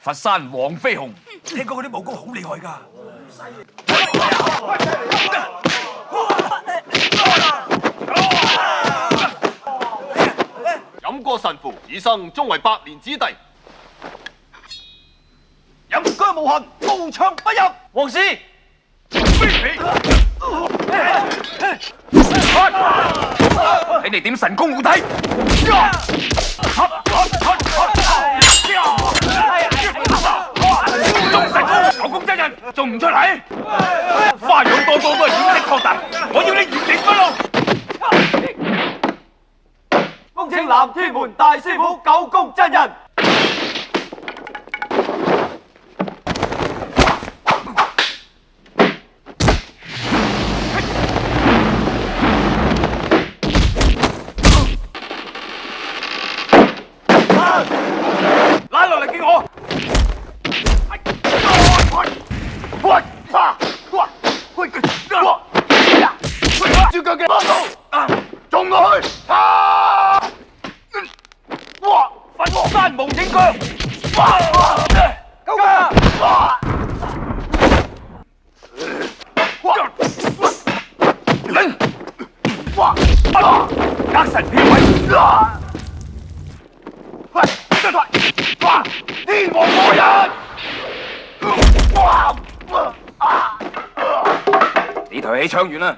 佛山黃飛鴻，聽講嗰啲武功好厲害㗎。飲過神父，此生終為百年子弟。飲居無痕，無槍不入。黃師，你哋點神功護體？中神功，九宮真人仲唔出嚟？花樣多多都係掩飾擴大，我要你原形畢露。恭請南天門大師傅九宮真人。拉落嚟見我！豬腳嘅中落去！哇！佛山無影腳！高腳！隔神片位！天王魔人！呢台戲唱完啦。